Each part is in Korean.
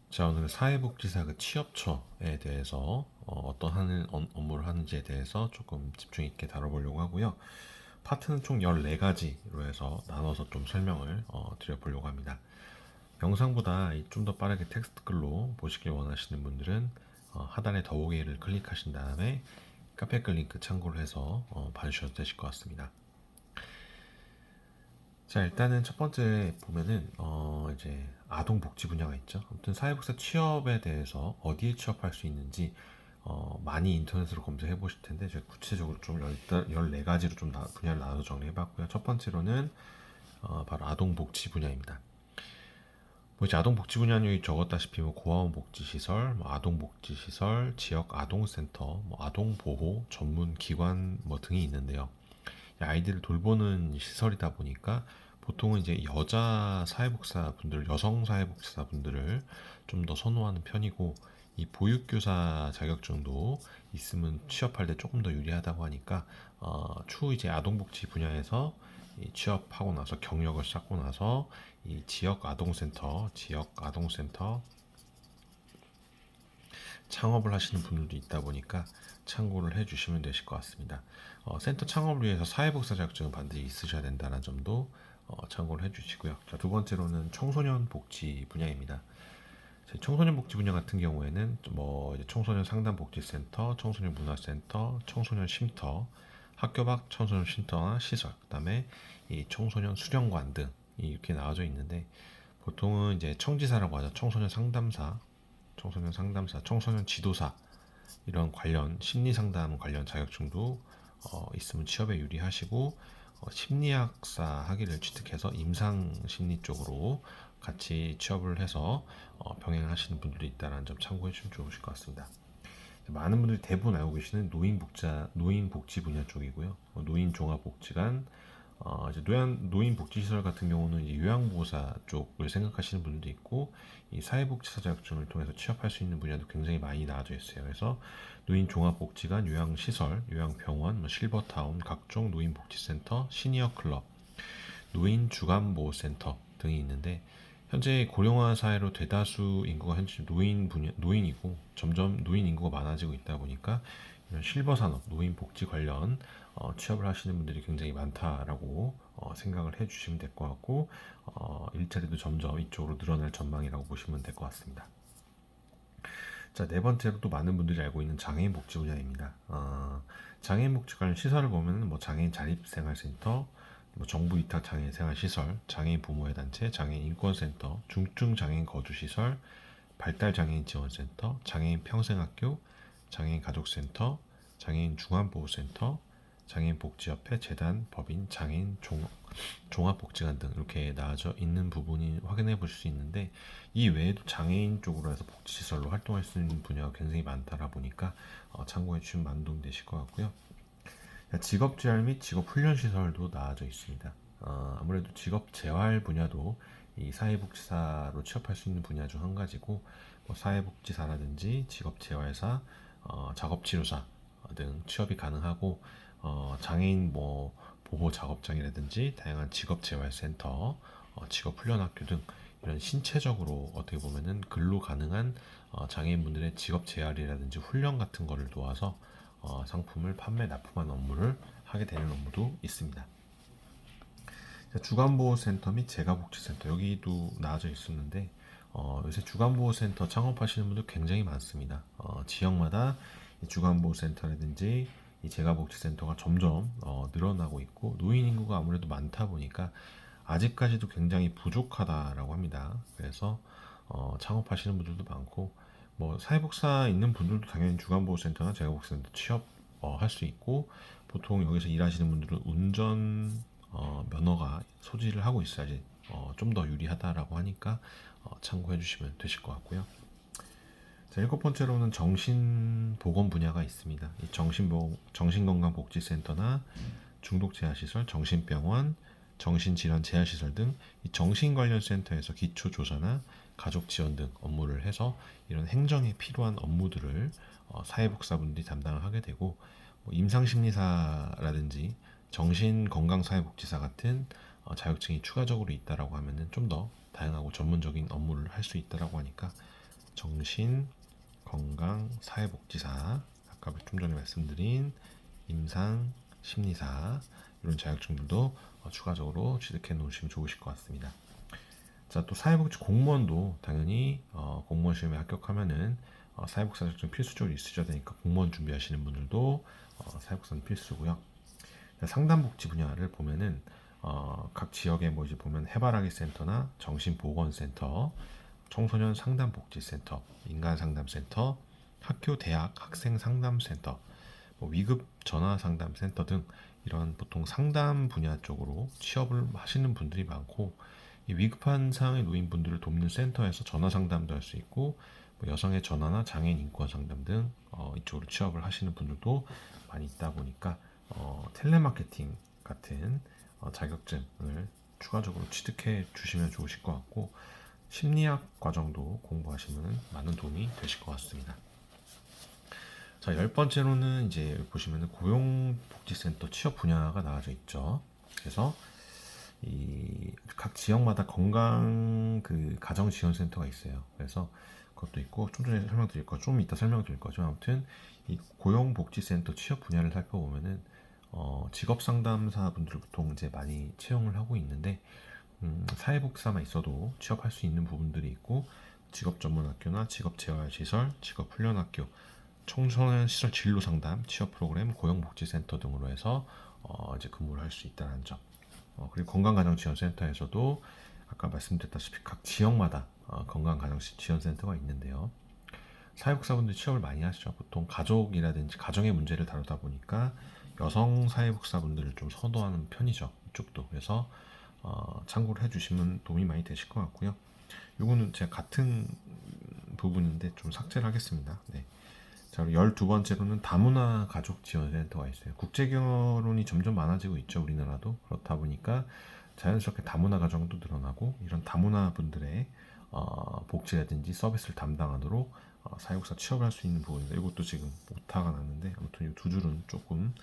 자, 오늘 사회복지사 그 취업처에 대해서 어떤 업무를 하는지에 대해서 조금 집중 있게 다뤄보려고 하고요. 파트는 총 14가지로 해서 나눠서 좀 설명을 드려보려고 합니다. 영상보다 좀 더 빠르게 텍스트 글로 보시길 원하시는 분들은 하단에 더보기를 클릭하신 다음에 카페 글 링크 참고를 해서 봐주셔도 되실 것 같습니다. 자, 일단은 첫 번째 보면은 이제 아동 복지 분야가 있죠. 아무튼 사회복지 취업에 대해서 어디에 취업할 수 있는지 많이 인터넷으로 검색해 보실 텐데 제가 구체적으로 좀 14가지로 좀 분야를 나눠서 정리해 봤고요. 첫 번째로는 바로 아동 복지 분야입니다. 뭐 이제 아동 복지 분야는 여기 적었다시피 뭐 고아원 복지 시설, 뭐 아동 복지 시설, 지역 아동 센터, 뭐 아동 보호 전문 기관 뭐 등이 있는데요. 아이들을 돌보는 시설이다 보니까 보통은 이제 여자 사회복사 분들, 여성 사회복지사 분들을 좀 더 선호하는 편이고, 이 보육교사 자격증도 있으면 취업할 때 조금 더 유리하다고 하니까 추후 이제 아동복지 분야에서 이 취업하고 나서 경력을 쌓고 나서 이 지역 아동센터 창업을 하시는 분들도 있다 보니까 참고를 해주시면 되실 것 같습니다. 센터 창업을 위해서 사회복사 자격증은 반드시 있으셔야 된다는 점도 참고를 해주시고요. 자, 두 번째로는 청소년 복지 분야입니다. 청소년 복지 분야 같은 경우에는 뭐 이제 청소년 상담복지센터, 청소년 문화센터, 청소년 쉼터, 학교 밖 청소년 쉼터나 시설, 그다음에 이 청소년 수련관 등 이렇게 나와져 있는데 보통은 이제 청지사라고 하죠. 청소년 지도사 이런 관련 심리 상담 관련 자격증도 있으면 취업에 유리하시고 심리학사 학위를 취득해서 임상 심리 쪽으로 같이 취업을 해서 병행하시는 분들도 있다는 점 참고해 주시면 좋으실 것 같습니다. 많은 분들이 대부분 알고 계시는 노인복지 분야 쪽이고요. 노인종합복지관, 이제 노인복지시설 같은 경우는 이제 요양보호사 쪽을 생각하시는 분들도 있고, 이 사회복지사 자격증을 통해서 취업할 수 있는 분야도 굉장히 많이 나와져 있어요. 그래서 노인종합복지관, 요양시설, 요양병원, 뭐 실버타운, 각종 노인복지센터, 시니어클럽, 노인주간보호센터 등이 있는데, 현재 고령화 사회로 대다수 인구가 현재 노인이고 점점 노인 인구가 많아지고 있다 보니까 이런 실버 산업, 노인 복지 관련 취업을 하시는 분들이 굉장히 많다라고 생각을 해주시면 될 것 같고 일자리도 점점 이쪽으로 늘어날 전망이라고 보시면 될 것 같습니다. 자, 네 번째로 또 많은 분들이 알고 있는 장애인 복지 분야입니다. 장애인 복지 관련 시설을 보면 뭐 장애인 자립생활센터, 뭐 정부 위탁 장애인 생활시설, 장애인 부모의 단체, 장애인 인권센터, 중증 장애인 거주시설, 발달 장애인 지원센터, 장애인 평생학교, 장애인 가족센터, 장애인 중환보호센터, 장애인 복지협회, 재단, 법인, 장애인 종합복지관 등 이렇게 나와져 있는 부분이 확인해 보실 수 있는데, 이 외에도 장애인 쪽으로 해서 복지시설로 활동할 수 있는 분야가 굉장히 많다라 보니까 참고해 주시면 많은 도움이 되실 것 같고요. 직업재활 및 직업훈련시설도 나와져 있습니다. 아무래도 직업재활 분야도 이 사회복지사로 취업할 수 있는 분야 중 한 가지고, 뭐 사회복지사라든지 직업재활사, 작업치료사 등 취업이 가능하고, 장애인 뭐 보호 작업장이라든지 다양한 직업재활센터, 직업훈련학교 등 이런 신체적으로 어떻게 보면은 근로 가능한 장애인분들의 직업재활이라든지 훈련 같은 거를 도와서 상품을 판매 납품하는 업무를 하게 되는 업무도 있습니다. 주간보호센터 및 재가복지센터 여기도 나와져 있었는데 요새 주간보호센터 창업하시는 분들 굉장히 많습니다. 지역마다 이 주간보호센터라든지 이 재가복지센터가 점점 늘어나고 있고, 노인 인구가 아무래도 많다 보니까 아직까지도 굉장히 부족하다라고 합니다. 그래서 창업하시는 분들도 많고, 뭐 사회복사 있는 분들도 당연히 주간보호센터나 재가복지센터 취업 할 수 있고, 보통 여기서 일하시는 분들은 운전 면허가 소지를 하고 있어야지 좀 더 유리하다라고 하니까 참고해 주시면 되실 것 같고요. 자, 일곱 번째로는 정신보건 분야가 있습니다. 이 정신건강복지센터나 중독재활시설, 정신병원, 정신질환 재활시설 등 이 정신 관련 센터에서 기초조사나 가족 지원 등 업무를 해서 이런 행정에 필요한 업무들을 사회복사분들이 담당을 하게 되고, 뭐 임상심리사라든지 정신건강사회복지사 같은 자격증이 추가적으로 있다라고 하면은 좀 더 다양하고 전문적인 업무를 할 수 있다라고 하니까 정신, 건강, 사회복지사, 아까 좀 전에 말씀드린 임상, 심리사 이런 자격증들도 추가적으로 취득해 놓으시면 좋으실 것 같습니다. 자, 또 사회복지 공무원도 당연히 공무원 시험에 합격하면은 사회복지 자격증 필수적으로 있으셔야 되니까 공무원 준비하시는 분들도 사회복지는 필수고요. 상담복지 분야를 보면은 각 지역에 뭐 이제 보면 해바라기 센터나 정신보건센터, 청소년 상담복지센터, 인간상담센터, 학교, 대학, 학생 상담센터, 뭐 위급 전화 상담센터 등 이런 보통 상담 분야 쪽으로 취업을 하시는 분들이 많고, 이 위급한 상황의 노인분들을 돕는 센터에서 전화 상담도 할 수 있고, 뭐 여성의 전화나 장애인 인권 상담 등 이쪽으로 취업을 하시는 분들도 많이 있다 보니까 텔레마케팅 같은 자격증을 추가적으로 취득해 주시면 좋으실 것 같고, 심리학 과정도 공부하시면 많은 도움이 되실 것 같습니다. 자, 10번째로는 이제 보시면 고용복지센터 취업 분야가 나와져 있죠. 그래서 이 각 지역마다 건강 가정지원센터가 있어요. 그래서 그것도 있고, 좀 전에 설명드릴 거, 좀 이따 설명드릴 거죠. 아무튼 이 고용복지센터 취업 분야를 살펴보면은 직업 상담사 분들을 보통 이제 많이 채용을 하고 있는데, 사회복지사만 있어도 취업할 수 있는 부분들이 있고, 직업전문학교나 직업재활시설, 직업훈련학교, 청소년 시설 진로 상담, 취업 프로그램, 고용복지센터 등으로 해서 이제 근무를 할 수 있다는 점. 그리고 건강가정지원센터에서도 아까 말씀드렸다시피 각 지역마다 건강가정지원센터가 있는데요. 사회복사분들이 취업을 많이 하시죠. 보통 가족이라든지 가정의 문제를 다루다 보니까 여성 사회복사분들을 좀 선호하는 편이죠. 이쪽도. 그래서 참고를 해주시면 도움이 많이 되실 것 같고요. 이거는 제가 같은 부분인데 좀 삭제를 하겠습니다. 네. 자, 12번째로는 다문화 가족 지원센터가 있어요. 국제 결혼이 점점 많아지고 있죠, 우리나라도. 그렇다 보니까 자연스럽게 다문화 가정도 늘어나고, 이런 다문화 분들의 복지라든지 서비스를 담당하도록 사회복사 취업을 할 수 있는 부분입니다. 이것도 지금 오타가 났는데, 아무튼 이 두 줄은 조금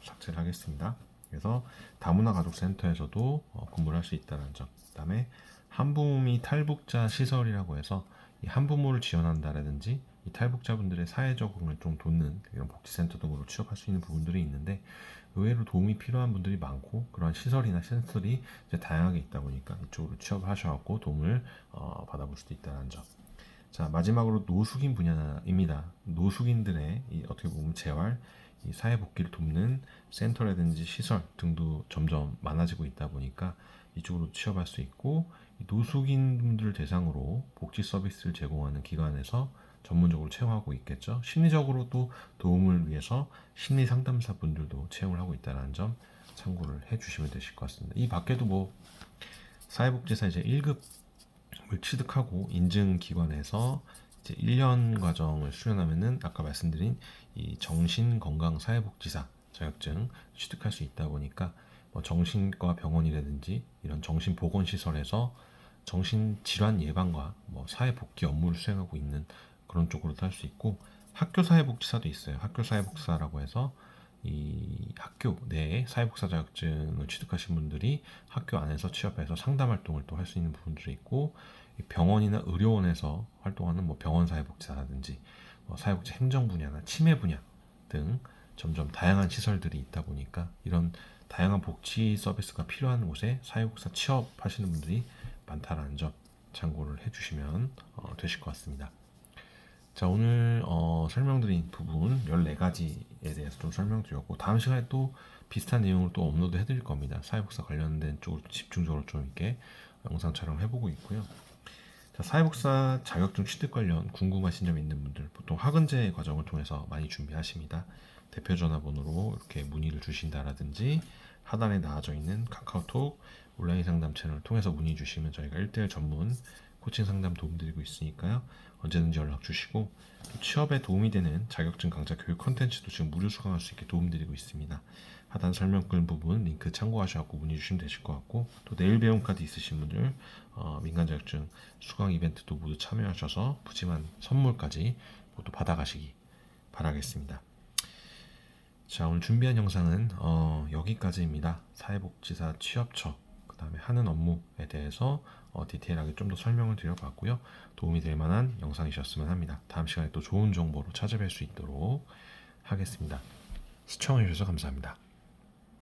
삭제를 하겠습니다. 그래서 다문화 가족센터에서도 근무를 할 수 있다는 점. 그다음에 한부모미 탈북자 시설이라고 해서 이 한부모를 지원한다라든지 이 탈북자분들의 사회 적응을 좀 돕는 이런 복지센터 등으로 취업할 수 있는 부분들이 있는데, 의외로 도움이 필요한 분들이 많고, 그런 시설이나 센터들이 이제 다양하게 있다 보니까 이쪽으로 취업을 하셔갖고 도움을 받아볼 수도 있다는 점. 자, 마지막으로 노숙인 분야입니다. 노숙인들의 어떻게 보면 재활, 이 사회복귀를 돕는 센터라든지 시설 등도 점점 많아지고 있다 보니까 이쪽으로 취업할 수 있고, 노숙인분들 대상으로 복지 서비스를 제공하는 기관에서 전문적으로 채용하고 있겠죠. 심리적으로도 도움을 위해서 심리 상담사 분들도 채용을 하고 있다는 점 참고를 해주시면 되실 것 같습니다. 이 밖에도 뭐 사회복지사 이제 1급을 취득하고 인증기관에서 이제 1년 과정을 수련하면은 아까 말씀드린 이 정신건강사회복지사 자격증 취득할 수 있다 보니까 뭐 정신과 병원이라든지 이런 정신보건시설에서 정신질환 예방과 뭐 사회복귀 업무를 수행하고 있는 그런 쪽으로도 할 수 있고, 학교 사회복지사도 있어요. 학교 사회복지사라고 해서 이 학교 내에 사회복지사 자격증을 취득하신 분들이 학교 안에서 취업해서 상담 활동을 또 할 수 있는 부분들이 있고, 병원이나 의료원에서 활동하는 뭐 병원 사회복지사라든지 뭐 사회복지 행정 분야나 치매 분야 등 점점 다양한 시설들이 있다 보니까 이런 다양한 복지 서비스가 필요한 곳에 사회복지사 취업하시는 분들이 많다라는 점 참고를 해주시면 되실 것 같습니다. 자, 오늘 설명드린 부분 14가지에 대해서 좀 설명드렸고, 다음 시간에 또 비슷한 내용을 또 업로드 해드릴 겁니다. 사회복사 관련된 쪽으로 집중적으로 좀 이렇게 영상 촬영을 해보고 있고요. 자, 사회복사 자격증 취득 관련 궁금하신 점 있는 분들 보통 학은제 과정을 통해서 많이 준비하십니다. 대표 전화번호로 이렇게 문의를 주신다라든지 하단에 나와져 있는 카카오톡 온라인 상담 채널을 통해서 문의 주시면 저희가 1대1 전문 코칭 상담 도움드리고 있으니까요. 언제든지 연락 주시고, 취업에 도움이 되는 자격증 강좌 교육 컨텐츠도 지금 무료 수강할 수 있게 도움드리고 있습니다. 하단 설명글 부분 링크 참고하셔서 문의 주시면 되실 것 같고, 또 내일 배움 카드 있으신 분들 민간 자격증 수강 이벤트도 모두 참여하셔서 푸짐한 선물까지 모두 받아가시기 바라겠습니다. 자, 오늘 준비한 영상은 여기까지입니다. 사회복지사 취업처, 그 그다음에 하는 업무에 대해서 디테일하게 좀 더 설명을 드려봤고요. 도움이 될 만한 영상이셨으면 합니다. 다음 시간에 또 좋은 정보로 찾아뵐 수 있도록 하겠습니다. 시청해주셔서 감사합니다.